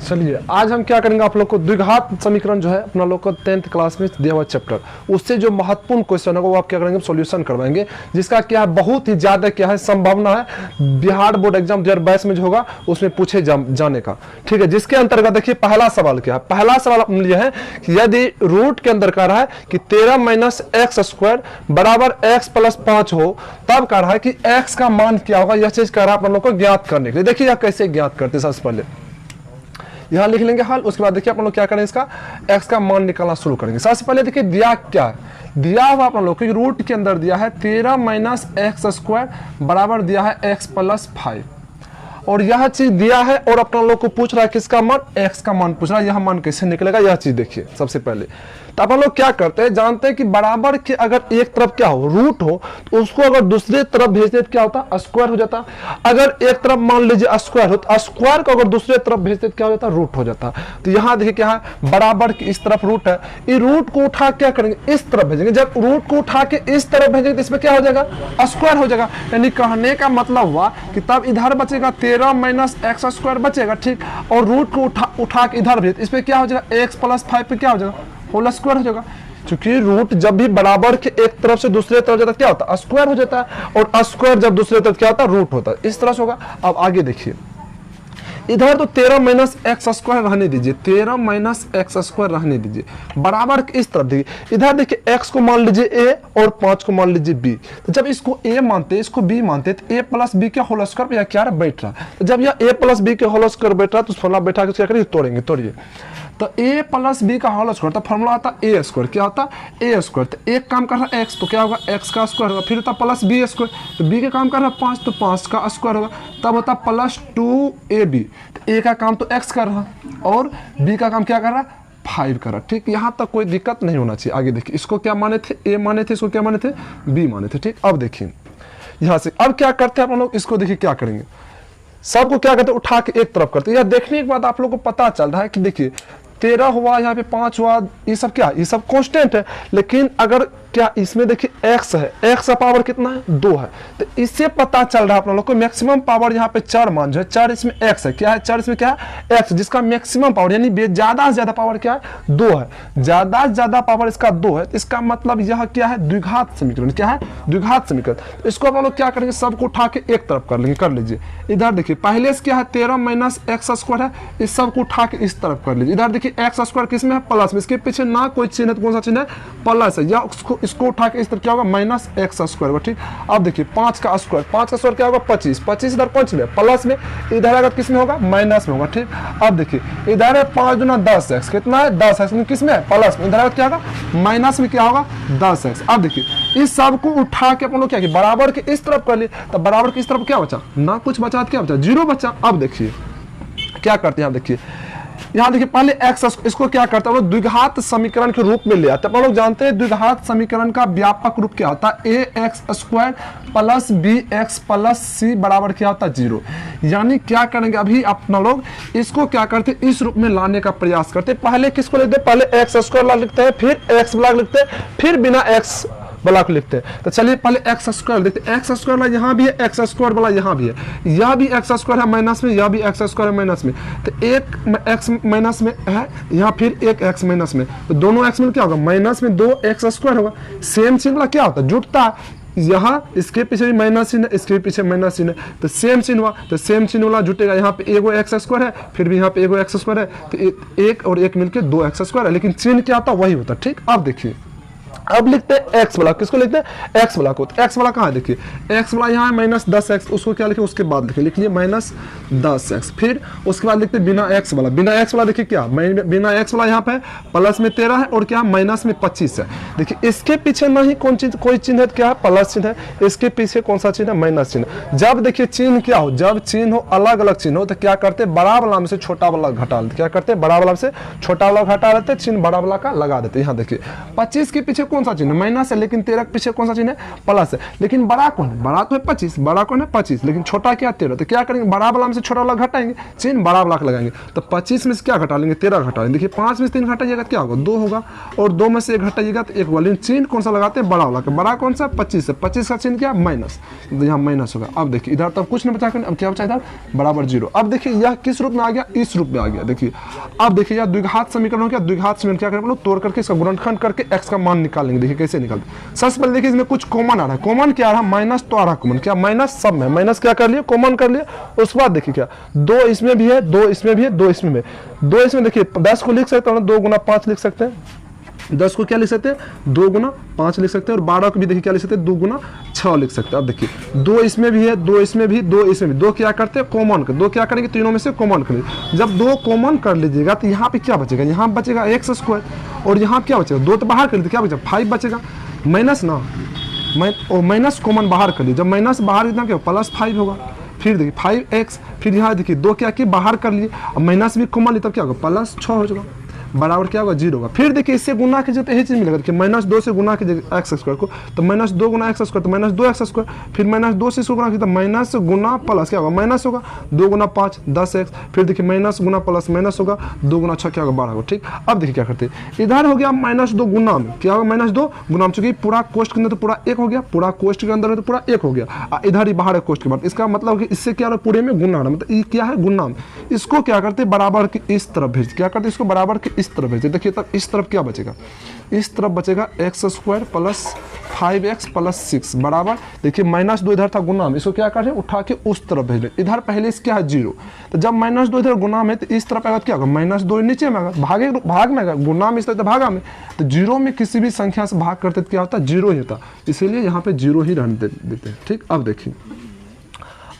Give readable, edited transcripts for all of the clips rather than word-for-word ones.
चलिए आज हम क्या करेंगे, आप लोग को द्विघात समीकरण जो है अपना लोग को 10th क्लास में दिया हुआ चैप्टर, उससे जो महत्वपूर्ण क्वेश्चन है वो आप क्या करेंगे, सॉल्यूशन करवाएंगे, जिसका क्या है बहुत ही ज्यादा क्या है संभावना है बिहार बोर्ड एग्जाम 2022 में जो होगा उसमें पूछे जाने का। ठीक है, जिसके अंतर्गत देखिए पहला सवाल क्या है। पहला सवाल अपने लिए है कि यदि रूट के अंदर कह रहा है कि 13 - x² बराबर x + 5 हो, तब कह रहा है कि x का मान क्या होगा, यह चीज कह रहा है आप लोग को ज्ञात करने के लिए। देखिए यह कैसे ज्ञात करते हैं, सबसे पहले यहां लिख लेंगे हल, उसके बाद देखिए अपन लोग क्या करेंगे, इसका x का मान निकालना शुरू करेंगे। सबसे पहले देखिए दिया क्या है, दिया हुआ अपन लोग को रूट के अंदर दिया है 13 - x² बराबर दिया है x + 5, और यह चीज दिया है और अपना लोग को पूछ रहा है किसका मान, x का मान पूछ रहा है। यह मान कैसे निकलेगा यह चीज देखिए। सबसे पहले तो अपन लोग क्या करते हैं, जानते हैं कि बराबर के अगर एक तरफ क्या हो रूट हो तो उसको अगर दूसरे तरफ भेज दे तो क्या होता, स्क्वायर हो जाता। अगर एक तरफ मान लीजिए स्क्वायर हो तो स्क्वायर को अगर दूसरे तरफ भेज दे तो क्या हो जाता, रूट हो जाता। तो यहाँ देखिए क्या है, बराबर की इस तरफ रूट है, ये रूट को उठा क्या करेंगे, इस तरफ भेजेंगे। जब रूट को उठा के इस तरफ भेजेंगे तो इसमें क्या हो जाएगा, स्क्वायर हो जाएगा। यानी कहने का मतलब हुआ कि तब इधर बचेगा 13 - x² बचेगा, ठीक, और रूट को उठा के इधर भेज, इसमें क्या हो जाएगा, x + 5 पे क्या हो जाएगा, होल स्क्वायर हो जाएगा। क्योंकि रूट जब भी बराबर के एक तरफ से दूसरे तरफ जाता क्या होता है, स्क्वायर हो जाता है, और स्क्वायर जब दूसरे तरफ क्या होता है, रूट होता है। इस तरह से होगा। अब आगे देखिए, इधर तो 13 - x² रहने दीजिए, 13 - x² रहने दीजिए, बराबर इस तरफ देखिए। इधर देखिए x को मान लीजिए a और 5 को मान लीजिए b। तो जब इसको a मानते हैं इसको b मानते हैं तो a + b के होल स्क्वायर पे यह क्या बैठ रहा है। तो जब यह a + b के होल स्क्वायर बैठ रहा है तो फॉर्मूला बैठा के क्या करेंगे, तोड़ेंगे। तोड़िए तो a + b का होल स्क्वायर, तो फॉर्मूला आता a², क्या होता है a²। तो एक काम कर रहा है x, तो क्या होगा x का स्क्वायर होगा, फिर होता +b², तो b के काम कर रहा है 5, तो 5 का स्क्वायर होगा, तब होता +2ab। तो a का काम तो x कर रहा और b का काम क्या कर रहा है, 5 कर रहा। ठीक, यहाँ तक कोई दिक्कत नहीं होना चाहिए। आगे देखिए, इसको क्या माने थे, a माने थे, इसको क्या माने थे, b माने थे। ठीक, अब देखिए यहाँ से अब क्या करते हैं आप लोग, इसको देखिए क्या करेंगे, सबको क्या करते हैं, उठा के एक तरफ करते हैं। यह देखने के बाद आप लोग को पता चल रहा है कि देखिए 13 हुआ, यहाँ पे 5 हुआ, ये सब क्या, ये सब कांस्टेंट है। लेकिन अगर क्या इसमें देखिए x है, x का पावर कितना है, 2 है। तो इससे पता चल रहा है आप लोगों को मैक्सिमम पावर यहाँ पे 4 मान जो है, 4 इसमें x है, क्या है 4 इसमें क्या है, x, जिसका मैक्सिमम पावर यानी ज्यादा से ज्यादा पावर क्या है, 2 है। ज्यादा से ज्यादा पावर इसका 2 है। इसका मतलब यह क्या है, द्विघात समीकरण। क्या है, द्विघात समीकरण। इसको आप लोग क्या करेंगे, सबको उठा के एक तरफ कर लेंगे। कर लीजिए, इधर देखिए पहले से क्या है 13 - x² है, इस सबको उठा के इस तरफ कर लीजिए। इधर देखिए x² किसमें है, प्लस में, इसके पीछे ना कोई चिन्ह है, कौन सा चिन्ह है, प्लस है, या इसको उठा के इस तरफ क्या होगा, -x²। ठीक, अब देखिए 5 का स्क्वायर क्या होगा, 25, 25 इधर पंच में प्लस में, इधर अगर किस में होगा, माइनस में होगा। ठीक, अब देखिए इधर है 5 दूना 10x, कितना है 10x, किस में है, प्लस में, इधर क्या होगा, माइनस में क्या होगा, 10x। अब देखिए इस सब को उठा के अपन लोग क्या किया, बराबर के इस तरफ कर लिए, तो बराबर की इस तरफ क्या बचा, ना कुछ बचा, क्या बचा, 0 बचा। अब देखिए क्या करते हैं, आप देखिए यहाँ देखिए पहले x, इसको क्या करते हैं हम लोग, द्विघात समीकरण के रूप में ले आते हैं। आप लोग जानते हैं द्विघात समीकरण का व्यापक रूप क्या होता है, ax² + bx + c बराबर क्या होता है, 0। यानी क्या करेंगे, अभी अपना लोग इसको क्या करते हैं, इस रूप में लाने का प्रयास करते हैं। पहले किसको लिखते हैं, पहले x² लिखते हैं, फिर x लिखते हैं, फिर बिना x वाला को लिखते हैं। तो चलिए पहले x² देखते हैं। x² वाला यहाँ भी है, x² वाला यहाँ भी है, यह भी x² है माइनस में, यह भी x² है माइनस में। तो एक x माइनस में है यहाँ, फिर एक x माइनस में, तो दोनों x में क्या होगा, माइनस में 2x² होगा। सेम चिन्ह वाला क्या होता है, जुटता है। यहाँ इसके पीछे भी माइनस चिन्ह है, इसके पीछे माइनस चिन्ह है, तो सेम चिन्ह हुआ, तो सेम चिन्ह वाला जुटेगा। यहाँ पे एगो x² है, फिर भी यहाँ पे एगो x² है, तो एक और एक मिलके 2x² है, लेकिन चिन्ह क्या होता है वही होता है। ठीक, अब देखिए अब लिखते हैं x वाला, किसको लिखते हैं, x वाला को। तो x वाला कहाँ है, देखिए x वाला यहाँ है -10x, उसको क्या लिखे, उसके बाद लिखिए, लिखिए -10x। फिर उसके बाद लिखते हैं बिना x वाला, बिना x वाला देखिए क्या, बिना x वाला यहाँ पे प्लस में 13 है और क्या माइनस में 25 है। देखिए इसके पीछे नहीं कोई चिन्ह है, क्या है, प्लस चिन्ह है, इसके पीछे कौन सा चिन्ह है, माइनस चिन्ह। जब देखिए चिन्ह क्या हो, जब चिन्ह हो अलग अलग चिन्ह हो, तो क्या करते हैं, बड़ा वाला में से छोटा वाला घटा लेते। क्या करते हैं, बड़ा वाला से छोटा वाला घटा लेते, चिन्ह बड़ा वाला का लगा देते। यहाँ देखिए 25 के पीछे कौन कौन सा चिन्ह है, माइनस है, लेकिन 13 के पीछे कौन सा चिन्ह है, प्लस है। लेकिन बड़ा कौन है, बड़ा तो है 25, बड़ा कौन है 25, लेकिन छोटा क्या 13। तो क्या करेंगे, बड़ा वाला में से छोटा वाला घटाएंगे, चिन्ह बड़ा वाला लगाएंगे। तो 25 में से क्या घटा लेंगे, 13 घटा लेंगे। देखिए 5 में से 3 घटाइएगा क्या होगा, 2 होगा, और 2 में से 1 घटाइएगा तो 1 होगा। लेकिन चिन्ह कौन सा लगाते हैं, बड़ा वाला का। बड़ा कौन सा, 25 है, 25 का चिन्ह क्या, माइनस, तो यहाँ माइनस होगा। अब देखिए इधर तब कुछ नहीं बचा, अब क्या बचा इधर, बराबर 0। अब देखिए यह किस रूप में आ गया, इस रूप में आ गया। देखिए अब देखिए यह द्विघात समीकरण हो गया। द्विघात समीकरण क्या करेंगे, तोड़ करके इसका गुणनखंड करके x का मान निकालेंगे। देखिए कैसे निकालते, सबसे पहले देखिए इसमें कुछ कॉमन आ रहा है। कॉमन क्या आ रहा है, माइनस तो आ रहा है कॉमन, क्या माइनस सब में, माइनस क्या कर लिए, कॉमन कर लिए। उसके बाद देखिए क्या 2 इसमें भी है, 2 इसमें भी है, 2 इसमें भी, 2 इसमें देखिए 10 को लिख सकते हैं, 2 गुना 5 लिख सकते हैं। 10 को क्या लिख सकते हैं, 2 गुना 5 लिख सकते हैं। और 12 को भी देखिए क्या लिख सकते हैं, 2 गुना 6 लिख सकते हैं। अब देखिए 2 इसमें भी है, 2 इसमें भी, 2 इसमें भी, 2 क्या करते हैं, कॉमन कर, 2 क्या करेंगे, तीनों में से कॉमन कर लीजिए। जब 2 कॉमन कर लीजिएगा तो यहाँ पे क्या बचेगा, यहाँ बचेगा x स्क्वायर, और यहाँ क्या बचेगा, 2 तो बाहर कर लीजिए, क्या बचेगा 5 बचेगा, माइनस ना, माइनस कॉमन बाहर कर लीजिए। जब माइनस बाहर कितना क्या प्लस 5 होगा। फिर देखिए 5x, फिर यहाँ देखिए 2 क्या किए बाहर कर लिए, अब माइनस भी कॉमन लिए, तब क्या होगा, प्लस 6 हो जाएगा, बराबर क्या होगा 0 होगा। फिर देखिए इससे गुना कीजिए तो यही चीज मिलेगा। देखिए -2 से गुना कीजिए एक्स स्क्वायर को, तो -2 गुना एक्स स्क्वायर, तो -2x स्क्वायर, फिर -2 से इसको गुना कीजिए तो माइनस गुना प्लस क्या होगा, माइनस होगा, 2 गुना 5 10x, फिर देखिए माइनस गुना प्लस माइनस होगा, 2 गुना 6 क्या होगा 12 होगा। ठीक, अब देखिए क्या करते हैं, इधर हो गया -2 गुना में, क्या होगा -2 गुना में, चूंकि पूरा कोष्ठ के अंदर तो पूरा 1 हो गया, पूरा कोष्ठ के अंदर तो पूरा 1 हो गया, इधर ही बाहर है कोष्ठ के बाद। इसका मतलब कि इससे क्या पूरे में गुना, मतलब ये क्या है गुना में। इसको क्या करते हैं, बराबर की इस तरफ भेज, क्या करते हैं इसको बराबर की इस तरफ भेजते। देखिए इस तरफ क्या बचेगा, इस तरफ बचेगा x square plus 5x plus 6 बराबर, देखिए -2 इधर था गुना में, इसको क्या करें उठा के उस तरफ भेज ले। इधर पहले इस क्या है 0, तो जब -2 इधर गुना में तो इस तरफ आएगा क्या होगा, -2 नीचे में आएगा, भाग में आएगा, गुना में इस तरफ भागा में, तो 0 में किसी भी संख्या से भाग करते तो क्या होता है 0 ही होता, इसीलिए यहाँ पे 0 ही रहने देते हैं। ठीक, अब देखिए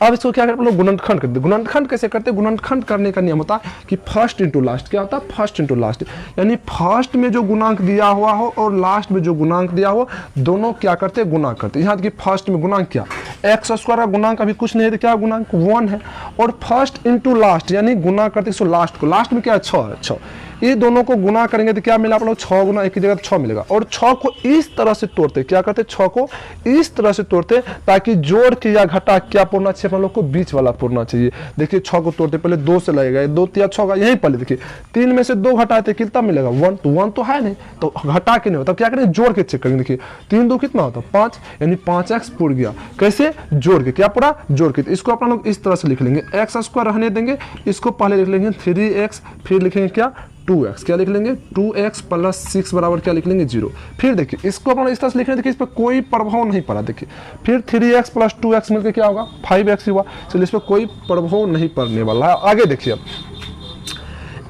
अब इसको क्या करते हैं, गुणनखंड करते हैं। गुणनखंड कैसे करते हैं, गुणनखंड करने का नियम होता है कि फर्स्ट इंटू लास्ट, क्या होता है फर्स्ट इंटू लास्ट, यानी फर्स्ट में जो गुणांक दिया हुआ हो और लास्ट में जो गुणांक दिया हो दोनों क्या करते हैं, गुना करते हैं। यहाँ देखिए फर्स्ट में गुणांक क्या, एक्स स्क्वायर का गुणांक अभी कुछ नहीं है तो क्या गुणांक 1 है, और फर्स्ट इंटू लास्ट यानी गुना करते हैं लास्ट को, लास्ट में क्या है 6 है, 6, ये दोनों को गुना करेंगे तो क्या मिला आप लोग 6 गुना 1 की जगह 6 मिलेगा। और 6 को इस तरह से तोड़ते, क्या करते 6 को इस तरह से तोड़ते ताकि जोड़ के या घटा क्या पूर्णा चाहिए अपन लोग को, बीच वाला पूर्णा चाहिए। देखिए 6 को तोड़ते पहले 2 से लगेगा, 2 3 6 का यही पहले देखिए 3 में से 2 घटाते कितना मिलेगा 1, तो 1 तो है नहीं तो घटा के नहीं होता, क्या करें जोड़ के चेक करेंगे। देखिए 3 2 कितना होता 5, यानी 5x पूर गया, कैसे जोड़ के, क्या पूरा जोड़ के। तो इसको अपन लोग इस तरह से लिख लेंगे, एक्स स्क्वायर रहने देंगे, इसको पहले लिख लेंगे 3x, फिर लिखेंगे क्या 2x, क्या लिख लेंगे 2x प्लस 6 बराबर क्या लिख लेंगे 0। फिर देखिए इसको अपन इस तरह से लिख रहे हैं, देखिए इस पर कोई प्रभाव नहीं पड़ा। देखिए फिर 3x प्लस 2x मिलकर क्या होगा 5x हुआ, चलिए इस पर कोई प्रभाव नहीं पड़ने वाला है। आगे देखिए अब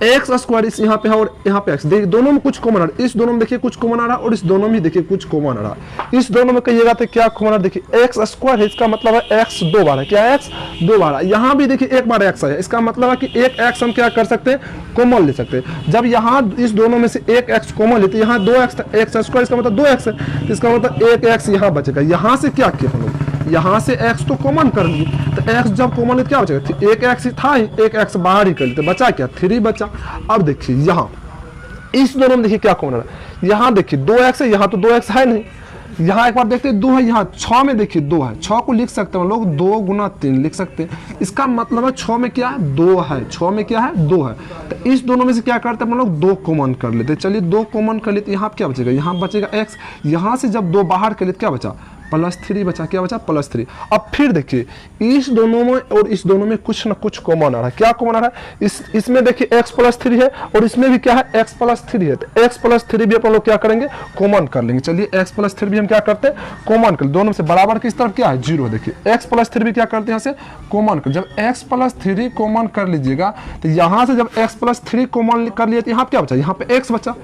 एक्स स्क्वायर इस यहाँ पे है और यहाँ पे एक्स, देखिए दोनों में कुछ कॉमन आ रहा है, इस दोनों में देखिए कुछ कॉमन आ रहा है और इस दोनों में देखिए कुछ कॉमन आ रहा है। इस दोनों में कहिएगा तो क्या कॉमन आ रहा है, देखिए एक्स स्क्वायर है, इसका मतलब है एक्स 2 बार है, क्या है एक्स 2 बार है। यहाँ भी देखिए 1 बार एक्स है, इसका मतलब है कि एक एक्स हम क्या कर सकते हैं कॉमन ले सकते हैं। जब यहाँ इस दोनों में से एक एक्स कॉमन लेते हैं, यहाँ 2x एक्स स्क्वायर, इसका मतलब 2x है, इसका मतलब एक एक्स यहाँ बचेगा। यहाँ से क्या किया हम लोग, यहाँ से x तो कॉमन कर लिए, तो x जब कॉमन ले क्या बचेगा, एक x ही था, एक x बाहर ही कर लेते, बचा क्या 3 बचा। अब देखिए यहाँ इस दोनों में देखिए क्या कॉमन है, यहाँ देखिए 2x है, यहाँ तो 2x है नहीं, यहाँ एक बार देखते हैं 2 है, यहाँ 6 में देखिए 2 है, 6 को लिख सकते हैं लोग 2 गुना 3 लिख सकते हैं। इसका मतलब है 6 में क्या है 2 है, 6 में क्या है 2 है, तो इस दोनों में से क्या करते हैं हम लोग 2 कॉमन कर लेते हैं। चलिए 2 कॉमन कर लेते, यहाँ क्या बचेगा, यहाँ बचेगा x, यहाँ से जब 2 बाहर कर लेते क्या बचा +3 बचा, क्या बचा +3। अब फिर देखिए इस दोनों में और इस दोनों में कुछ ना कुछ कॉमन आ रहा है, क्या कॉमन आ रहा है, इसमें देखिए x +3 है और इसमें भी क्या है x +3 है, तो x +3 भी अपन लोग क्या करेंगे कॉमन कर लेंगे। चलिए x +3 भी हम क्या करते हैं कॉमन कर, दोनों में से बराबर किस तरफ क्या है 0। देखिए x +3 भी क्या करते हैं यहाँ से कॉमन कर, जब x +3 कॉमन कर लीजिएगा तो यहाँ से जब x +3 कॉमन कर लिए तो यहाँ क्या बचा, यहाँ पे x बचा,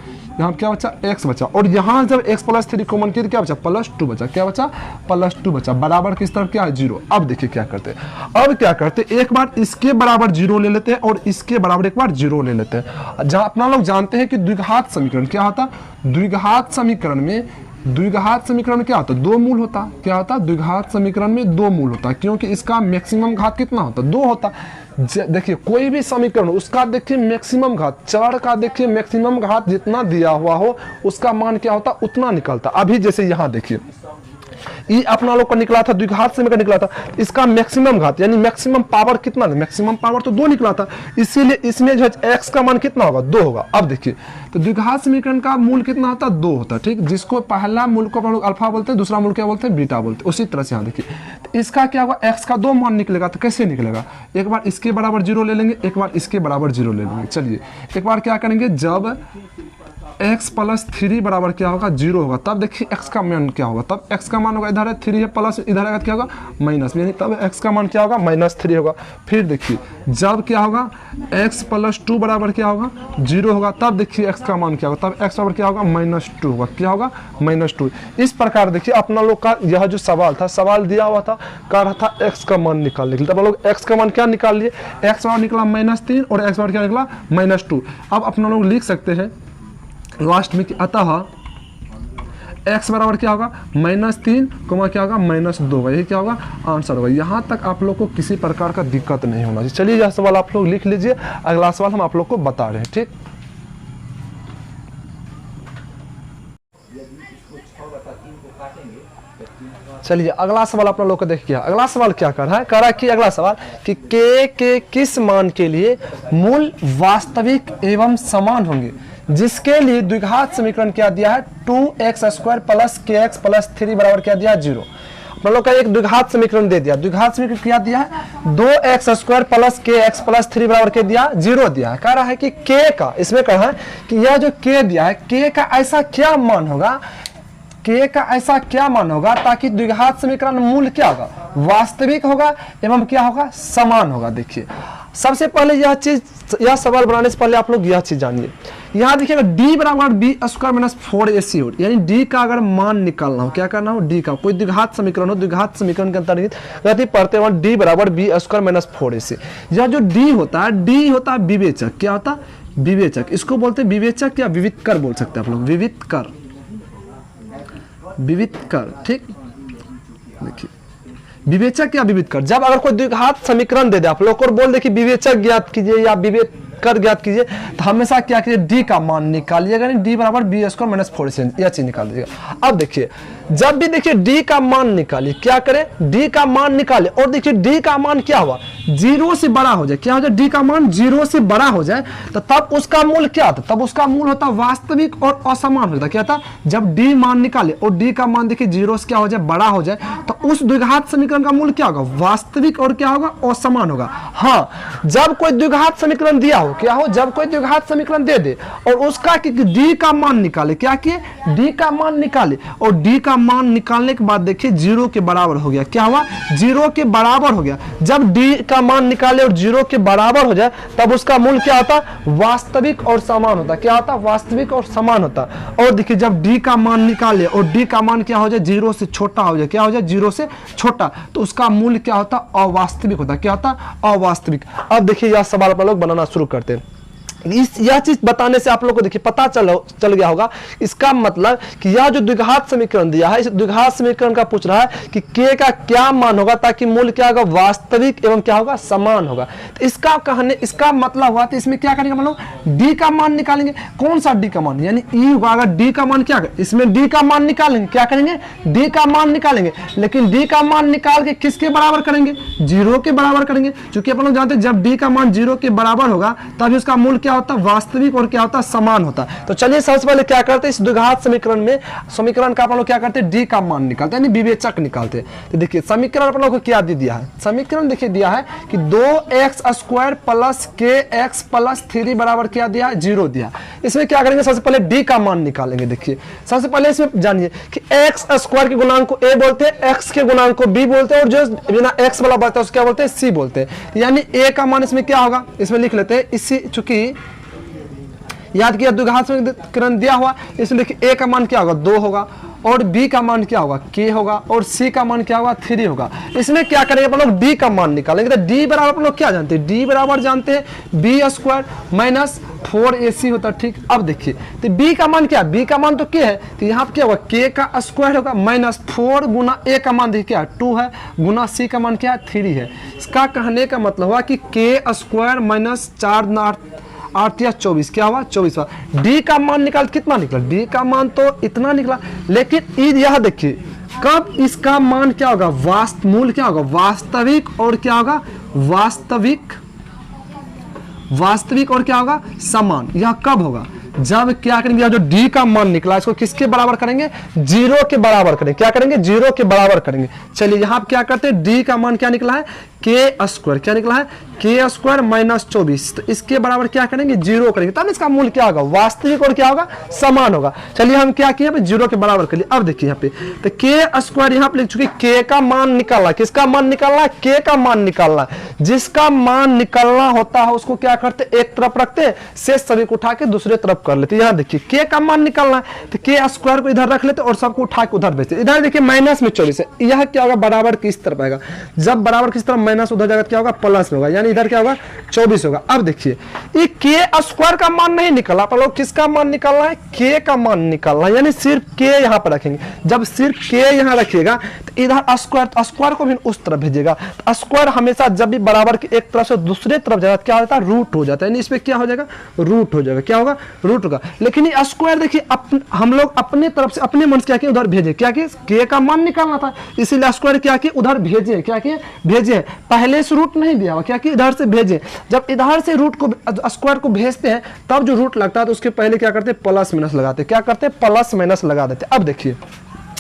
यहाँ क्या बचा x बचा, और यहाँ जब x +3 कॉमन किया तो क्या बचा +2 बचा, क्या बचा +2 बचा, बराबर किस तरफ क्या है 0। अब देखिए क्या करते हैं, अब क्या करते हैं एक बार इसके बराबर 0 ले लेते हैं और इसके बराबर एक बार 0 ले लेते हैं। जहां अपना लोग जानते हैं कि द्विघात समीकरण क्या होता है, द्विघात समीकरण में द्विघात समीकरण क्या होता है, दो मूल होता। क्या होता, द्विघात समीकरण में दो मूल होता, क्योंकि इसका मैक्सिमम घात कितना होता, दो होता। देखिए कोई भी समीकरण उसका देखिए मैक्सिमम घात, चर का देखिए मैक्सिमम घात जितना दिया हुआ हो उसका मान क्या होता, उतना निकलता। अभी जैसे यहाँ देखिए ये अपना लोग का निकला था, द्विघात समीकरण निकला था, इसका मैक्सिमम घात यानी मैक्सिमम पावर कितना, मैक्सिमम पावर तो दो निकला था, इसीलिए इसमें जो है एक्स का मान कितना होगा, दो होगा। अब देखिए तो द्विघात समीकरण का मूल कितना होता है, दो होता, ठीक। जिसको पहला मूल को हम लोग अल्फा बोलते हैं, दूसरा मूल क्या बोलते हैं, बीटा बोलते हैं। उसी तरह से यहाँ देखिए तो इसका क्या होगा, एक्स का दो मान निकलेगा। तो कैसे निकलेगा, एक बार इसके बराबर जीरो ले लेंगे, एक बार इसके बराबर जीरो ले लेंगे। चलिए एक बार क्या करेंगे, जब x प्लस 3 बराबर क्या होगा, जीरो होगा, तब देखिए x का मान क्या होगा, तब x का मान होगा, इधर है 3 है प्लस, इधर है क्या होगा माइनस, यानी तब x का मान क्या होगा, -3 होगा। फिर देखिए जब क्या होगा x प्लस 2 बराबर क्या होगा, जीरो होगा, तब देखिए x का मान क्या होगा, तब x बराबर क्या होगा, -2 होगा। क्या होगा, -2। इस प्रकार देखिए अपना लोग का यह जो सवाल था, सवाल दिया हुआ था, कह रहा था x का मान निकालने के लिए, तब लोग x का मान क्या निकाल लिए, x बराबर निकला -3 और x बराबर क्या निकला, -2। अब अपना लोग लिख सकते हैं लास्ट में कि अतः x बराबर क्या होगा, -3 क्या होगा, -2 होगा। यही क्या होगा, आंसर होगा। यहाँ तक आप लोग को किसी प्रकार का दिक्कत नहीं होना चाहिए। चलिए यह सवाल आप लोग लिख लीजिए, अगला सवाल हम आप लोग को बता रहे हैं, ठीक। चलिए अगला सवाल अपना लोग को देखिए, अगला सवाल क्या कर रहा है, कह रहा है कि अगला सवाल कि के किस मान के लिए मूल वास्तविक एवं समान होंगे, जिसके लिए द्विघात समीकरण क्या दिया है, 2x² प्लस kx प्लस 3 बराबर क्या दिया है, 0। हम लोग का एक द्विघात समीकरण दे दिया, द्विघात समीकरण क्या दिया है, 2x² प्लस kx प्लस 3 बराबर क्या दिया, 0 दिया है। कह रहा है कि k का, इसमें कहा है कि यह जो k दिया है, k का ऐसा क्या मान होगा, k का ऐसा क्या मान होगा ताकि द्विघात समीकरण मूल क्या होगा, वास्तविक होगा एवं क्या होगा, समान होगा। देखिए सबसे पहले यह चीज, यह सवाल बनाने से पहले आप लोग यह चीज जानिए। यहाँ देखिएगा d बराबर b² - 4ac हो, यानी d का अगर मान निकालना हो, क्या करना हो, d का कोई द्विघात समीकरण हो, द्विघात समीकरण के अंतर्गत गति पढ़ते हैं d बराबर b² - 4ac। यह जो d होता है, d होता है विवेचक। क्या होता है, विवेचक। इसको बोलते हैं विवेचक या विवितकर बोल सकते हैं आप लोग, विवितकर, विवितकर, ठीक। देखिए विवेचक या विवितकर, जब अगर कोई द्विघात समीकरण दे दे आप लोग और बोल दे कि विवेचक ज्ञात कीजिए या विवेककर ज्ञात कीजिए, तो हमेशा क्या कीजिए, डी का मान निकालिएगा, d बराबर b² - 4ac, यह चीज निकाल दीजिएगा। अब देखिए जब भी देखिए d का मान निकालिए, क्या करें, d का मान निकाले और देखिए d का मान क्या हुआ, 0 से बड़ा हो जाए। क्या हो जाए, d का मान 0 से बड़ा हो जाए तो तब उसका मूल क्या होता, तब उसका मूल होता वास्तविक और असमान होता। क्या था, जब d मान निकाले और d का मान देखिए 0 से क्या हो जाए, बड़ा हो जाए, तो उस द्विघात समीकरण का मूल क्या होगा, वास्तविक और क्या होगा, असमान होगा। हाँ जब कोई द्विघात समीकरण दिया हो, क्या हो, जब कोई द्विघात समीकरण दे दे और उसका d का मान निकाले, क्या किए, d का मान निकाले और d का मान निकालने के बाद देखिए 0 के बराबर हो गया। क्या हुआ, 0 के बराबर हो गया। जब d का मान निकाले और 0 के बराबर हो जाए तब उसका मूल क्या होता, वास्तविक और समान होता। क्या होता, वास्तविक और समान होता। और देखिए जब d का मान निकाले और d का मान क्या हो जाए, 0 से छोटा हो जाए, क्या हो जाए, 0 से छोटा, तो उसका मूल्य क्या होता, अवास्तविक होता। क्या होता, अवास्तविक। अब देखिए यह सवाल आप लोग बनाना शुरू करते हैं। यह चीज बताने से आप लोग को देखिए पता चल गया होगा, इसका मतलब कि यह जो द्विघात समीकरण दिया है, इस द्विघात समीकरण का पूछ रहा है कि k का क्या मान होगा ताकि मूल्य क्या होगा, वास्तविक एवं क्या होगा, समान होगा। तो इसका कहने, इसका मतलब हुआ तो इसमें क्या करेंगे हम लोग, d का मान निकालेंगे। कौन सा d का मान, यानी e होगा। अगर d का मान क्या है, इसमें d का मान निकालेंगे, क्या करेंगे, d का मान निकालेंगे। लेकिन d का मान निकाल के किसके बराबर करेंगे, 0 के बराबर करेंगे। क्योंकि अपन लोग जानते हैं जब d का मान 0 के बराबर होगा तभी उसका मूल्य क्या होता, वास्तविक और क्या होता, समान होता। तो चलिए सबसे पहले क्या करते हैं, इस द्विघात समीकरण में, समीकरण का अपन लोग क्या करते हैं, d का मान निकालते हैं, यानी विवेचक निकालते हैं। तो देखिए समीकरण अपन लोग को क्या दे दिया है, समीकरण देखिए दिया है कि 2x² प्लस kx प्लस 3 बराबर क्या दिया है, 0 दिया। इसमें क्या करेंगे, सबसे पहले d का मान निकालेंगे। देखिए सबसे पहले इसमें जानिए कि x² के गुणांक को a बोलते हैं, x के गुणांक को b बोलते हैं, और जो बिना x वाला बचता है उसको क्या बोलते हैं, c बोलते हैं। यानी a का मान इसमें क्या होगा, इसमें लिख लेते हैं, इसी चूंकि याद किया द्विघात समीकरण दिया हुआ, इसमें देखिए a का मान क्या होगा, 2 होगा, और b का मान क्या होगा, k होगा, और c का मान क्या होगा, 3 होगा। इसमें क्या करेंगे अपन लोग, d का मान निकालेंगे। तो d बराबर अपन लोग क्या जानते हैं, d बराबर जानते हैं b² - 4ac होता है। ठीक, अब देखिए तो b का मान क्या है, b का मान तो k है, तो यहाँ पे क्या होगा k का स्क्वायर होगा माइनस 4 गुना a का मान देखिए क्या 2 है, गुना c का मान क्या है 3 है। इसका कहने का मतलब हुआ कि k स्क्वायर माइनस 4 8 या 24 क्या हुआ 24 हुआ। d का मान निकाल कितना निकला, d का मान तो इतना निकला, लेकिन यह देखिए कब इसका मान क्या होगा मूल क्या होगा वास्तविक, और क्या होगा वास्तविक और क्या होगा समान। यह कब होगा जब क्या करेंगे, यह जो d का मान निकला इसको किसके बराबर करेंगे 0 के बराबर करेंगे, क्या करेंगे 0 के बराबर करेंगे। चलिए यहाँ क्या करते हैं, d का मान क्या निकला है k स्क्वायर, क्या निकला है k स्क्वायर माइनस 24, तो इसके बराबर क्या करेंगे 0 करेंगे, तब इसका मूल क्या होगा वास्तविक और क्या होगा समान होगा। चलिए हम क्या किए 0 के बराबर कर लिए। अब देखिए यहाँ पे तो k स्क्वायर यहाँ पे लिख चुके, k का मान निकालना, किसका मान निकालना है k का मान निकालना, जिसका मान निकालना होता है उसको क्या करते एक तरफ रखते हैं, शेष सभी को उठा के दूसरे तरफ कर लेते। यहाँ देखिए k का मान निकालना है तो k स्क्वायर को इधर रख लेते और सबको उठा के उधर भेजते। इधर देखिए माइनस में 24 है, यह क्या होगा बराबर किस तरफ आएगा, जब बराबर किस तरफ माइनस उधर जाएगा क्या होगा प्लस में होगा, यानी इधर क्या होगा 24 होगा। अब देखिए ये k स्क्वायर का मान नहीं निकला, आप लोग किसका मान निकालना है k का मान निकालना है, यानी सिर्फ k यहाँ पर रखेंगे। जब सिर्फ k यहाँ रखिएगा तो इधर स्क्वायर को भी उस तरफ भेजिएगा, तो स्क्वायर हमेशा जब भी बराबर के एक तरफ से दूसरे तरफ जाएगा क्या होता है रूट हो जाता है, यानी इसमें क्या हो जाएगा रूट हो जाएगा, क्या होगा रूट होगा। लेकिन ये स्क्वायर देखिए हम लोग अपने तरफ से अपने मन से क्या किए उधर भेजे, क्या किए k का मान निकालना था, इसीलिए स्क्वायर क्या किए उधर भेजे, क्या किए भेजे, पहले से रूट नहीं दिया हुआ, क्या किए इधर से भेजे। जब इधर से रूट को स्क्वायर को भेजते हैं तब जो रूट लगता है तो उसके पहले क्या करते हैं प्लस माइनस लगाते, क्या करते हैं प्लस माइनस लगा देते। अब देखिए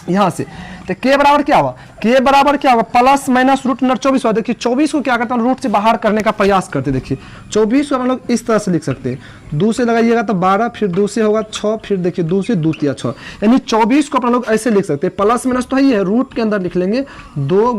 यहाँ से तो k बराबर क्या हुआ, k बराबर क्या होगा प्लस माइनस रूट अंडर 24 हुआ। देखिए 24 को क्या करते हैं रूट से बाहर करने का प्रयास करते, देखिए 24 को हम लोग इस तरह से लिख सकते हैं, 2 से लगाइएगा तो 12, फिर 2 से होगा 6, फिर देखिए 2 से 2 तिया 6, यानी 24 को अपन लोग ऐसे लिख सकते हैं, प्लस माइनस तो ही है, रूट के अंदर लिख लेंगे 2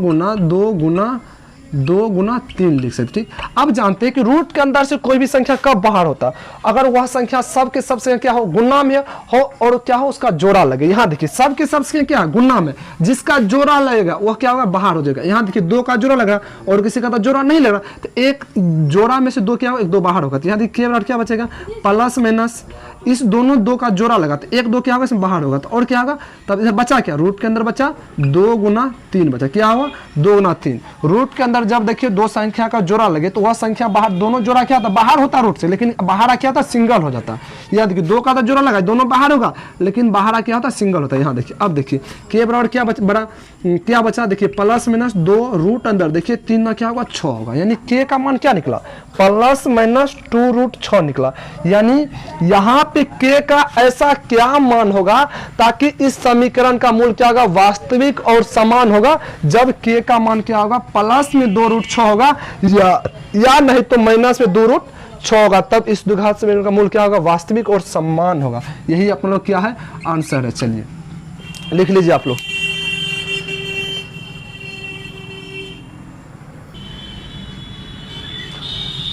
गुना 3 लिख सकते। ठीक, अब जानते हैं कि रूट के अंदर से कोई भी संख्या कब बाहर होता, अगर वह संख्या सब के सब संख्या क्या हो गुना में हो और क्या हो उसका जोड़ा लगे। यहाँ देखिए सब के सब संख्या क्या है गुना में, जिसका जोड़ा लगेगा वह क्या होगा बाहर हो जाएगा। यहाँ देखिए 2 का जोड़ा लगा और किसी का तो जोड़ा नहीं लगा, तो एक जोड़ा में से 2 क्या होगा 1 2 बाहर होगा। तो यहाँ देखिए क्या बचेगा प्लस माइनस, इस दोनों 2 का जोड़ा लगा तो 1 2 क्या होगा इसमें बाहर होगा, तो और क्या होगा तब इधर बचा क्या रूट के अंदर बचा 2 गुना 3 बचा, क्या हुआ 2 गुना 3। रूट के अंदर जब देखिए 2 संख्या का जोड़ा लगे तो वह संख्या बाहर, दोनों जोड़ा क्या था बाहर होता रूट से, लेकिन बाहर क्या था सिंगल हो जाता। यहाँ देखिए 2 का तो जोड़ा लगा दोनों बाहर होगा, लेकिन बाहर क्या होता सिंगल होता है। यहाँ देखिए अब देखिए k बराबर क्या बचा देखिए प्लस माइनस 2 रूट अंदर देखिए 3 ना क्या होगा 6 होगा, यानी k का मान क्या निकला प्लस माइनस 2 रूट 6 निकला। यानी यहाँ पे k का ऐसा क्या मान होगा ताकि इस समीकरण का मूल क्या होगा वास्तविक और समान होगा, जब k का मान क्या होगा प्लस में 2 रूट 6 होगा या नहीं तो माइनस में 2 रूट 6 होगा, तब इस द्विघात समीकरण का मूल क्या होगा वास्तविक और समान होगा। यही अपन लोग क्या है आंसर है। चलिए लिख लीजिए आप लोग।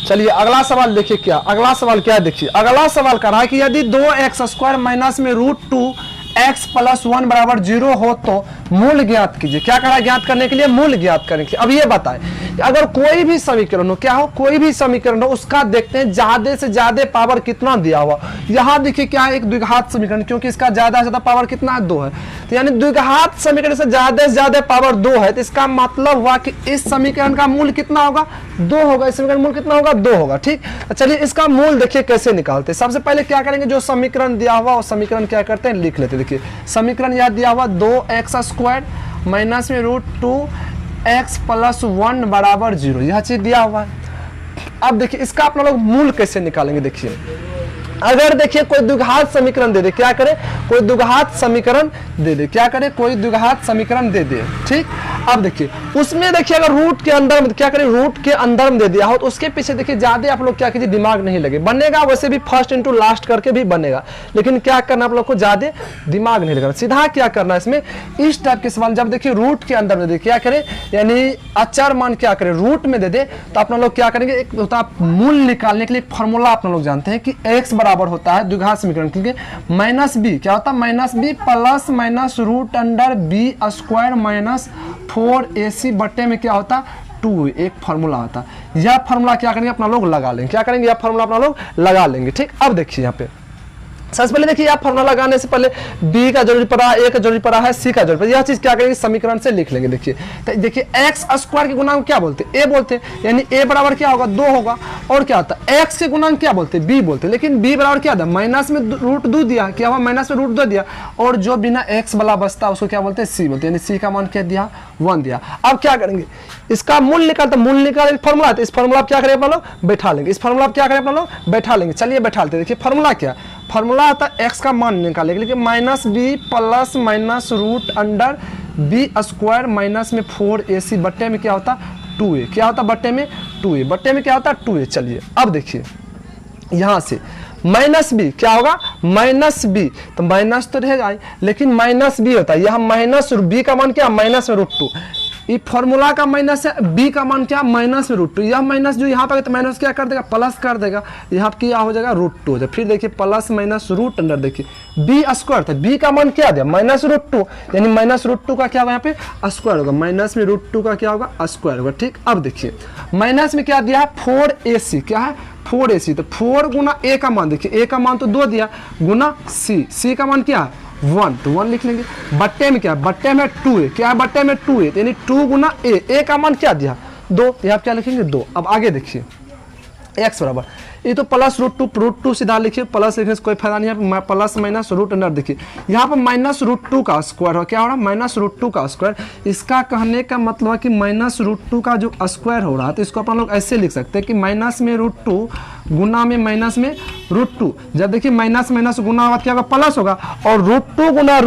चलिए अगला सवाल देखिए, क्या अगला सवाल क्या है देखिए, अगला सवाल कर रहा है कि यदि 2x स्क्वायर माइनस में रूट 2 x प्लस 1 बराबर 0 हो तो मूल ज्ञात कीजिए। क्या करा ज्ञात करने के लिए मूल ज्ञात करने के लिए। अब ये बताएं अगर कोई भी समीकरण हो, क्या हो कोई भी समीकरण हो उसका देखते हैं ज्यादा से ज्यादा पावर कितना दिया हुआ। यहाँ देखिए क्या है एक द्विघात समीकरण, क्योंकि इसका ज्यादा से ज्यादा पावर कितना है 2 है, तो यानी द्विघात समीकरण से ज्यादा पावर 2 है, तो इसका मतलब हुआ कि इस समीकरण का मूल कितना होगा 2 होगा, इस समीकरण मूल कितना होगा 2 होगा। ठीक, चलिए इसका मूल देखिए कैसे निकालते हैं। सबसे पहले क्या करेंगे जो समीकरण दिया हुआ वो समीकरण क्या करते हैं लिख लेते हैं। देखिए समीकरण याद दिया हुआ 2x स्क्वायर माइनस में रूट 2x प्लस 1 बराबर 0, यह चीज दिया हुआ है। अब देखिए इसका अपना लोग मूल कैसे निकालेंगे। देखिए अगर देखिए कोई द्विघात समीकरण दे दे, क्या करे कोई द्विघात समीकरण दे दे, क्या करे कोई द्विघात समीकरण दे दे। ठीक, अब देखिए उसमें देखिए अगर रूट के अंदर में क्या करें रूट के अंदर में दे दिया हो तो उसके पीछे देखिए ज्यादा आप लोग क्या कीजिए दिमाग नहीं लगे, बनेगा वैसे भी फर्स्ट इंटू लास्ट करके भी बनेगा, लेकिन क्या करना आप लोग को ज्यादा दिमाग नहीं लगाना, सीधा क्या करना है इसमें इस टाइप के सवाल जब देखिए रूट के अंदर में दे क्या करे यानी अचर मान क्या करे रूट में दे दे तो अपना लोग क्या करेंगे एक होता है मूल निकालने के लिए फॉर्मूला अपना लोग जानते हैं कि x बराबर होता है द्विघात समीकरण के लिए माइनस बी, क्या होता है minus B plus minus root under B square minus 4ac बट्टे में क्या होता है 2 एक फार्मूला आता है। यह फार्मूला क्या करेंगे अपना लोग लगा लेंगे, क्या करेंगे, यह फार्मूला अपना लोग लगा लेंगे। ठीक, अब देखिए यहाँ पे सबसे पहले देखिए आप फार्मूला लगाने से पहले बी का जरूरी पड़ा है, ए का जरूरी पड़ा है, सी का जरूरी पड़ा है। यह चीज क्या करेंगे समीकरण से लिख लेंगे। देखिए तो देखिए एक्स स्क्वायर के गुणांक क्या बोलते हैं, ए बोलते हैं, यानी ए बराबर क्या होगा 2 होगा। और क्या होता है एक्स के गुणांक क्या बोलते हैं, बी बोलते हैं, लेकिन बी बराबर क्या था माइनस में रूट 2 दिया, क्या हुआ माइनस में रूट 2 दिया, और जो बिना एक्स वाला बचता है उसको क्या बोलते हैं सी बोलते हैं, यानी सी का मान क्या दिया 1 दिया। अब क्या करेंगे इसका मूल्य निकालते, मूल्य निकाल फार्मूला है, इस फार्मूला आप क्या करें अपना लोग बैठा लेंगे, इस फार्मूला आप क्या करें अपना लोग बैठा लेंगे। चलिए बैठाते देखिए फार्मूला क्या, फार्मूला आता है एक्स का मान निकालेंगे, लेकिन minus B plus minus root under B square minus में 4ac बट्टे में क्या होता 2a, क्या होता बट्टे में 2a, बट्टे में क्या होता 2a। चलिए अब देखिए यहां से माइनस बी क्या होगा माइनस बी, तो माइनस तो रहेगा ही, लेकिन माइनस बी होता है यह माइनस बी का मान क्या माइनस में रूट 2, ये फॉर्मूला का माइनस है, बी का मान क्या माइनस में रूट 2, यह माइनस जो यहाँ पे तो माइनस क्या कर देगा प्लस कर देगा, यहाँ पे क्या हो जाएगा रूट 2 हो जाएगा। फिर देखिए प्लस माइनस रूट अंडर देखिए बी स्क्वायर था, बी का मान क्या दिया माइनस रूट 2, यानी माइनस रूट 2 का क्या होगा यहाँ पे स्क्वायर होगा, माइनस में रूट 2 का क्या होगा स्क्वायर होगा। ठीक, अब देखिए माइनस में क्या दिया है 4ac, क्या है 4ac, तो 4 गुना ए का मान देखिए ए का मान तो 2 दिया गुना सी का मान क्या है 1, तो 1 लिख लेंगे। बट्टे में क्या है बट्टे में 2a, क्या है बट्टे में 2a, यानी 2 गुना ए का मान क्या दिया 2, यहाँ क्या लिखेंगे 2। अब आगे देखिए x बराबर ये तो प्लस रूट 2 सीधा लिखिए, प्लस लिखने से कोई फायदा नहीं है, प्लस माइनस रूट अंडर देखिए यहाँ पर माइनस रूट 2 का स्क्वायर हो, क्या हो रहा है माइनस रूट 2 का स्क्वायर। इसका कहने का मतलब है कि माइनस रूट 2 का जो स्क्वायर हो रहा है, तो इसको अपन लोग ऐसे लिख सकते हैं कि माइनस में रूट 2 गुना में माइनस में रूट 2, जब देखिए माइनस माइनस गुना होगा क्या होगा प्लस होगा, और रूट 2 गुना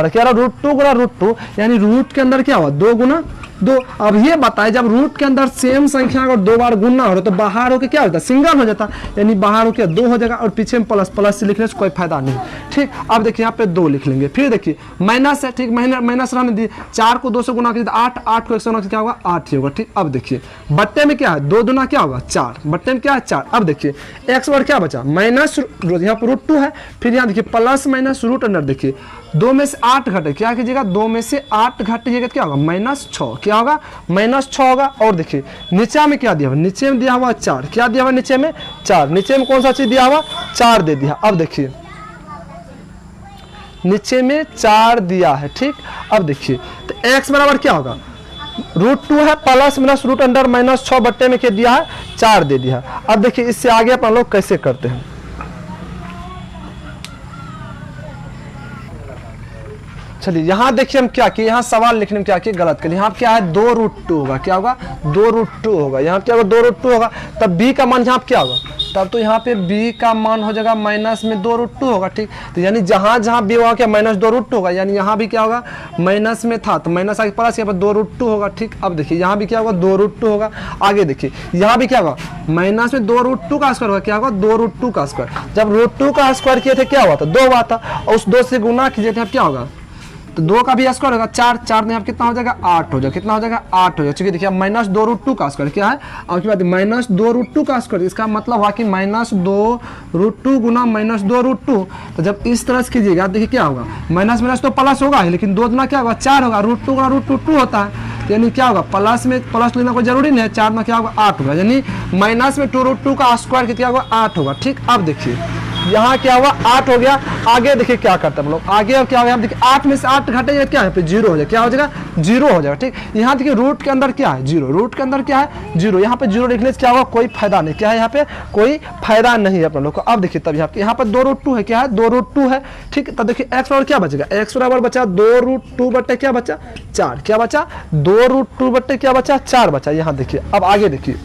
क्या रहा रूट 2 गुना रूट 2, यानी रूट के अंदर क्या हुआ 2 गुना 2। अब ये बताए जब रूट के अंदर सेम संख्या अगर 2 बार गुना हो तो बाहर होके क्या होता है सिंगल हो जाता, यानी बाहर होके 2 हो जाएगा, और पीछे में प्लस से लिखने से कोई फायदा नहीं। ठीक, अब देखिए यहाँ पे 2 लिख लेंगे, फिर देखिए माइनस है, ठीक माइनस रहने दिए, 4 को 2 से गुना कीजिए 8, 8 को 1 से गुना क्या होगा 8 ही होगा। ठीक, अब देखिए बट्टे में क्या है 2 दुना क्या होगा 4, बट्टे में क्या है 4। अब देखिए एक्स बार क्या बचा माइनस यहाँ पर रूट 2 है, फिर यहाँ देखिए प्लस माइनस रूट अंडर देखिए 2 में से 8 घटे, क्या कीजिएगा 2 में से 8 घटिएगा क्या होगा -6, क्या होगा -6 होगा। और देखिए नीचे में क्या दिया हुआ, नीचे में दिया हुआ 4, क्या दिया हुआ नीचे में 4, नीचे में कौन सा चीज दिया हुआ 4 दे दिया। अब देखिए नीचे में 4 दिया है। ठीक, अब देखिए तो x बराबर क्या होगा रूट 2 है प्लस माइनस रूट अंडर -6 बट्टे में क्या दिया है 4 दे दिया। अब देखिए इससे आगे अपन लोग कैसे करते हैं, चलिए यहाँ देखिए हम क्या किए, यहाँ सवाल लिखने में क्या किए गलत कर, यहाँ क्या है 2 रूट 2 होगा, क्या होगा 2 रूट 2 होगा, यहाँ क्या होगा 2 रूट 2 होगा, तब b का मान यहाँ क्या होगा, तब तो यहाँ पे b का मान हो जाएगा माइनस में 2 रूट 2 होगा। ठीक, तो यानी जहाँ जहाँ b होगा क्या -2 रूट 2 होगा, यानी यहाँ भी क्या होगा माइनस में था तो माइनस आगे प्लस यहाँ पर 2 रूट 2 होगा। ठीक, अब देखिए यहाँ भी क्या होगा 2 रूट 2 होगा। आगे देखिए यहाँ भी क्या होगा माइनस में 2 रूट 2 का स्क्वायर होगा, क्या होगा 2 रूट 2 का स्क्वायर। जब रूट 2 का स्क्वायर किए थे क्या हुआ था 2 हुआ था, और उस 2 से गुना कीजिए थे अब क्या होगा तो 2 का भी स्क्वायर होगा 4, 4 में आप कितना हो जाएगा 8 हो जाएगा, कितना हो जाएगा 8 हो जाएगा। चूंकि देखिए -2 रूट 2 का स्क्वायर क्या है, और की बात -2 रूट 2 का स्क्वायर, इसका मतलब हुआ कि -2 रूट 2 गुना -2 रूट 2। तो जब इस तरह से कीजिएगा देखिए क्या होगा माइनस माइनस तो प्लस होगा ही, लेकिन 2 गुना क्या होगा 4 होगा, रूट 2 गुना रूट 2 होता है, यानी क्या होगा प्लस में प्लस लेना कोई जरूरी नहीं है, 4 में क्या होगा 8 होगा, यानी माइनस में 2 रूट 2 का स्क्वायर क्या होगा 8 होगा। ठीक, अब देखिए यहाँ क्या हुआ 8 हो गया। आगे देखिए क्या करते हैं हम लोग, आगे अब क्या हो गया देखिए 8 में से 8 घटेगा क्या है 0 हो जाएगा, क्या हो जाएगा 0 हो जाएगा। ठीक, यहाँ देखिए रूट के अंदर क्या है 0, रूट के अंदर क्या है 0, यहाँ पे 0 लिखने से क्या होगा कोई फायदा नहीं, क्या है यहाँ पे कोई फायदा नहीं है अपने लोग को। अब देखिए तब यहाँ पे 2 रूट 2 है, क्या है 2 रूट 2 है। ठीक, तब देखिए x बराबर क्या बचेगा, x बराबर बचा 2 रूट 2 बट्टे क्या बचा 4, क्या बचा 2 रूट 2 बट्टे क्या बचा 4 बचा। यहाँ देखिए अब आगे देखिए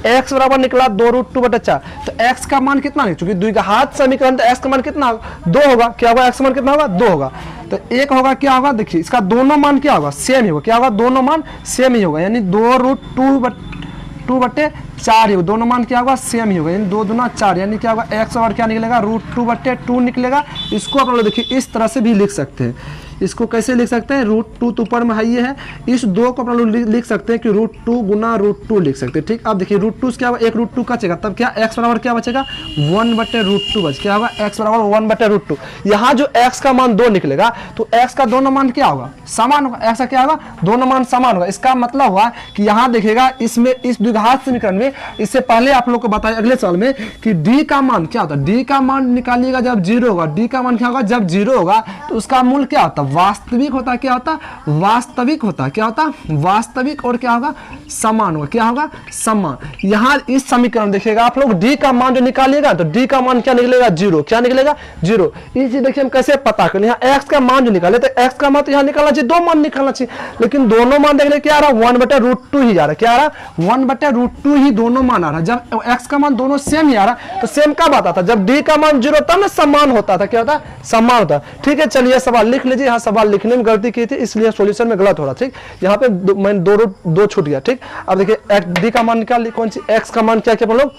x बराबर निकला 2 रूट 2 बटा 4, तो x का मान कितना है, चूंकि द्विघात समीकरण तो x का मान कितना होगा 2 होगा, क्या होगा x का मान कितना होगा 2 होगा, तो 1 होगा क्या होगा देखिए इसका दोनों मान क्या होगा सेम ही होगा, क्या होगा दोनों मान सेम ही होगा, यानी 2 रूट 2 बट्टे 4 ही, दोनों मान क्या होगा सेम ही होगा, यानी 2 दूना 4, यानी क्या होगा x और क्या निकलेगा रूट 2 बट्टे 2 निकलेगा। इसको आप लोग देखिए इस तरह से भी लिख सकते हैं, इसको कैसे लिख सकते हैं, √2 तो ऊपर में है ये है, इस 2 को अपना लोग लिख सकते हैं कि √2 गुना √2 लिख सकते हैं। ठीक, अब देखिए √2 क्या होगा, एक √2 का बचेगा, तब क्या x बराबर क्या बचेगा 1/√2 बच, क्या होगा x बराबर 1/√2। यहाँ जो x का मान 2 निकलेगा तो x का दोनों मान क्या होगा, समान होगा, x का क्या होगा, दोनों मान समान होगा। इसका मतलब हुआ कि यहाँ देखिएगा इसमें इस द्विघात समीकरण में, इससे पहले आप लोग को बताया अगले साल में कि d का मान क्या होता है, d का मान निकालिएगा जब 0 होगा, d का मान क्या होगा जब 0 होगा तो उसका मूल क्या होता है, वास्तविक होता है, क्या होता, वास्तविक होता, क्या होता, वास्तविक, और क्या होगा, समान होगा, क्या होगा, समान। यहाँ इस समीकरण देखिएगा आप लोग d का मान जो निकालिएगा तो d का मान क्या निकलेगा 0, क्या निकलेगा 0। ये चीज देखिए हम कैसे पता करें, यहाँ x का मान जो निकाले तो x का मान तो यहाँ निकालना चाहिए, 2 मान निकालना चाहिए, लेकिन दोनों मान देखने क्या आ रहा है 1/√2 ही आ रहा है, क्या आ रहा है 1/√2 ही दोनों मान आ रहा है। जब x का मान दोनों सेम ही आ रहा है तो सेम कब आता था, जब d का मान 0 तब ना समान होता था, क्या होता है, समान होता। ठीक है, चलिए सवाल लिख लीजिए, यहाँ सवाल लिखने में गलती की थी इसलिए सॉल्यूशन में गलत हो रहा। ठीक, यहाँ पे मैंने दो छूट गया। ठीक, अब देखिए d का मान निकाल ली, कौन सी x का मान क्या क्या हम लोग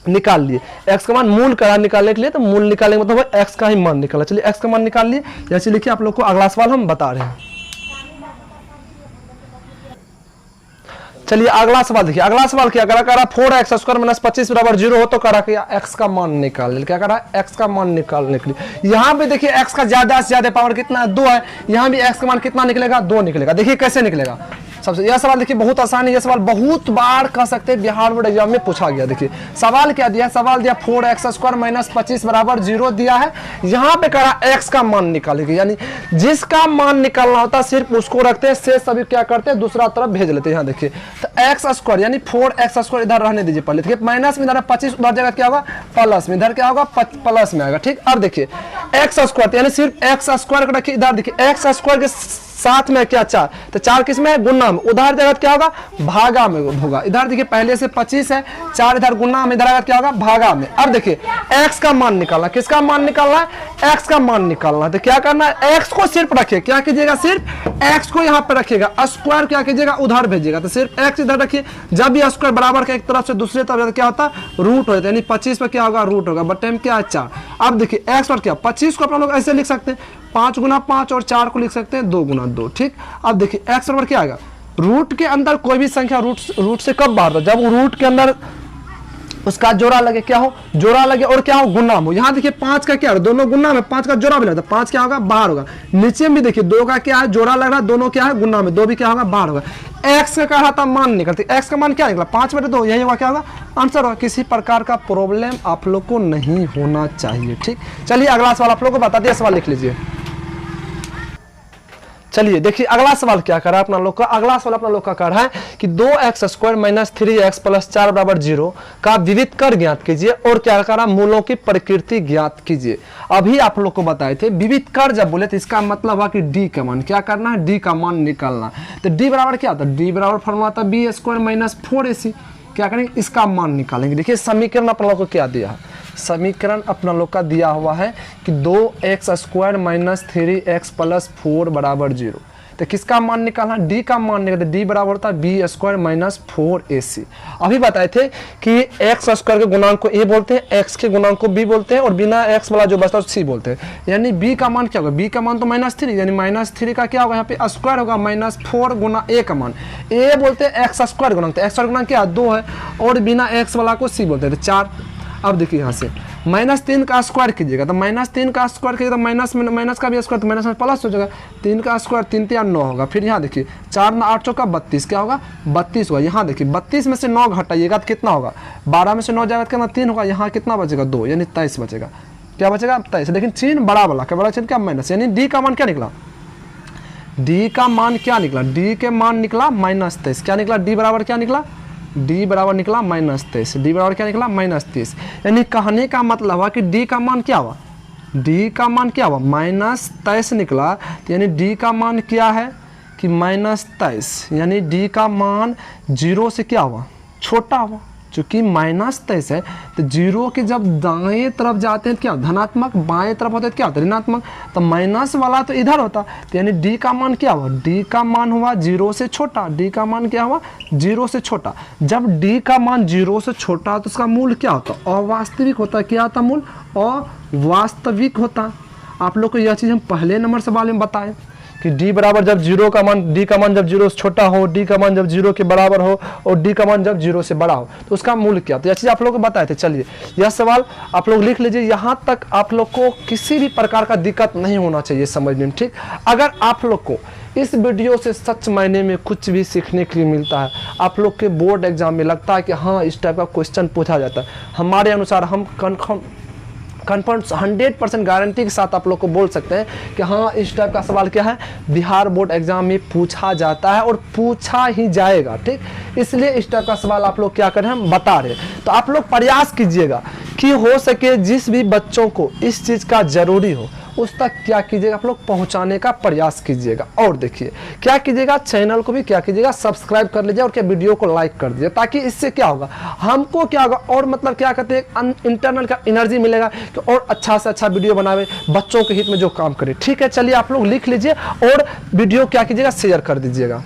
निकाल लिए, x का मान मूल करा निकालने के लिए, तो मूल निकालने का मतलब x का ही मान निकाला। चलिए x का मान निकाल लिए, जैसे लिखिए आप लोग को अगला सवाल हम बता रहे हैं। चलिए अगला सवाल देखिए, अगला सवाल क्या करा, 4x² - 25 = 0 हो तो करा क्या, x का मान निकालने, क्या करा, x का मान निकालने के लिए। यहाँ पे देखिए x का ज्यादा से ज्यादा पावर कितना है, 2 है, यहाँ भी x का मान कितना निकलेगा, 2 निकलेगा। देखिए कैसे निकलेगा, सबसे यह सवाल देखिए बहुत आसान है, यह सवाल बहुत बार कह सकते हैं बिहार बोर्ड एग्जाम में पूछा गया। देखिए सवाल क्या दिया, सवाल दिया 4x² - 25 = 0 दिया है, यहाँ पे करा x का मान निकालेंगे, यानी जिसका मान निकालना होता है सिर्फ उसको रखते हैं, से सभी क्या करते हैं दूसरा तरफ भेज लेते हैं। यहाँ देखिए तो x² यानी 4x² इधर रहने दीजिए पहले, देखिए माइनस में इधर 25 उधर जाएगा क्या होगा प्लस में, इधर क्या होगा प्लस में आएगा। ठीक, अब देखिए x² यानी सिर्फ x² को रखिए, इधर देखिए x² के साथ में क्या 4, तो 4 किस में गुना में, उधर जगह क्या होगा भागा में होगा। इधर देखिए पहले से 25 है, 4 इधर गुना में, इधर क्या होगा भागा में। अब देखिए x का मान निकालना, किसका मान निकालना है, x का मान निकालना है, तो क्या करना है x को सिर्फ रखिए, क्या कीजिएगा सिर्फ x को यहाँ पे रखिएगा, स्क्वायर क्या कीजिएगा उधर भेजिएगा, तो सिर्फ x इधर रखिए। जब भी स्क्वायर बराबर का एक तरफ से दूसरी तरफ क्या होता रूट हो जाता है, यानी 25 पे क्या होगा रूट होगा, बट टाइम क्या है 4। अब देखिए x और क्या 25 को अपना लोग ऐसे लिख सकते हैं 5 गुना 5 और 4 को लिख सकते हैं 2 गुना 2। ठीक, अब देखिए x बराबर क्या आएगा, रूट के अंदर कोई भी संख्या रूट से कब बाहर हो, जब रूट के अंदर उसका जोड़ा लगे, क्या हो जोड़ा लगे और क्या हो गुना हो। यहाँ देखिए 5 का क्या है दोनों गुना में, 5 का जोड़ा भी लगता है, 5 क्या होगा बाहर होगा। नीचे में भी देखिए 2 का क्या है जोड़ा लग रहा है, दोनों क्या है गुना में, 2 भी क्या होगा बाहर होगा। x का कहा था मान निकलती, x का मान क्या निकला 5/2, यही होगा क्या होगा आंसर होगा। किसी प्रकार का प्रॉब्लम आप लोग को नहीं होना चाहिए। ठीक, चलिए अगला सवाल आप लोग को बता दिया, सवाल लिख लीजिए। चलिए देखिए अगला सवाल क्या कर रहा है अपना लोग का, अगला सवाल अपना लोग का कर रहा है कि 2x² - 3x + 4 = 0 का विविध कर ज्ञात कीजिए और क्या कर रहा मूलों की प्रकृति ज्ञात कीजिए। अभी आप लोग को बताए थे विविध कर जब बोले तो इसका मतलब हुआ कि d का मान क्या करना है, d का मान निकालना। तो d बराबर क्या होता है, d बराबर फॉर्मूला आता है b² - 4ac। क्या करेंगे इसका मान निकालेंगे। देखिए समीकरण अपना लोग को क्या दिया है, समीकरण अपना लोग का दिया हुआ है कि 2x² - 3x + 4 = 0। तो किसका मान निकालना, d का मान निकालना, d बराबर होता है b² - 4ac। अभी बताए थे कि x² के गुणांक को a बोलते हैं, x के गुणांक को b बोलते हैं और बिना x वाला जो बचता है c बोलते हैं। यानी b का मान क्या होगा, b का मान तो -3, यानी -3 का क्या होगा यहाँ पे स्क्वायर होगा, -4 गुना a का मान, a बोलते हैं x² गुणांक, तो x² गुणांक क्या 2 है और बिना x वाला को c बोलते हैं तो 4। अब देखिए यहाँ से -3 का स्क्वायर कीजिएगा, तो -3 का स्क्वायर कीजिएगा तो माइनस का भी स्क्वायर, तो माइनस में प्लस हो जाएगा, 3 का स्क्वायर 3 × 9 होगा। फिर यहाँ देखिए 4 × 8 = 32, क्या होगा 32 होगा। यहाँ देखिए 32 में से 9 घटाइएगा तो कितना होगा, 12 में से 9 जाएगा तो कितना 3 होगा, यहाँ कितना बचेगा 2, यानी 23 बचेगा। क्या बचेगा 23, लेकिन चिन्ह बड़ा वाला क्या बड़ा चिन्ह क्या माइनस, यानी डी का मान क्या निकला, डी का मान क्या निकला, डी के मान निकला -23। क्या निकला, डी बराबर क्या निकला, डी बराबर निकला -23, डी बराबर क्या निकला -23। यानी कहने का मतलब हुआ कि डी का मान क्या हुआ, डी का मान क्या हुआ -23 निकला। यानी डी का मान क्या है कि -23, यानी डी का मान 0 से क्या हुआ छोटा हुआ। चूंकि -23 है तो 0 के जब दाएं तरफ जाते हैं क्या धनात्मक, बाएं तरफ होते हैं क्या होता है ऋणात्मक, तो माइनस वाला तो इधर होता। तो यानी डी का मान क्या हुआ, डी का मान हुआ 0 से छोटा, डी का मान क्या हुआ 0 से छोटा। जब डी का मान 0 से छोटा तो उसका मूल क्या होता, अवास्तविक होता। क्या होता मूल, अवास्तविक होता। आप लोग को यह चीज़ हम पहले नंबर सवाल में बताएं कि d बराबर जब जीरो का मान, d का मान जब जीरो से छोटा हो, d का मान जब जीरो के बराबर हो और d का मान जब जीरो से बड़ा हो तो उसका मूल्य क्या। तो यह चीज़ आप लोग को बताए थे। चलिए यह सवाल आप लोग लिख लीजिए। यहाँ तक आप लोग को किसी भी प्रकार का दिक्कत नहीं होना चाहिए समझने में, ठीक। अगर आप लोग को इस वीडियो से सच मायने में कुछ भी सीखने के लिए मिलता है, आप लोग के बोर्ड एग्जाम में लगता है कि हाँ इस टाइप का क्वेश्चन पूछा जाता है, हमारे अनुसार हम कन्फर्म 100% गारंटी के साथ आप लोग को बोल सकते हैं कि हाँ इस टाइप का सवाल क्या है बिहार बोर्ड एग्जाम में पूछा जाता है और पूछा ही जाएगा, ठीक। इसलिए इस टाइप का सवाल आप लोग क्या करें हम बता रहे हैं। तो आप लोग प्रयास कीजिएगा कि हो सके जिस भी बच्चों को इस चीज़ का ज़रूरी हो उस तक क्या कीजिएगा आप लोग पहुंचाने का प्रयास कीजिएगा। और देखिए क्या कीजिएगा, चैनल को भी क्या कीजिएगा सब्सक्राइब कर लीजिए और क्या वीडियो को लाइक कर दीजिए, ताकि इससे क्या होगा हमको क्या होगा और मतलब क्या कहते हैं इंटरनल का एनर्जी मिलेगा कि और अच्छा से अच्छा वीडियो बनावे, बच्चों के हित में जो काम करे, ठीक है। चलिए आप लोग लिख लीजिए और वीडियो क्या कीजिएगा शेयर कर दीजिएगा।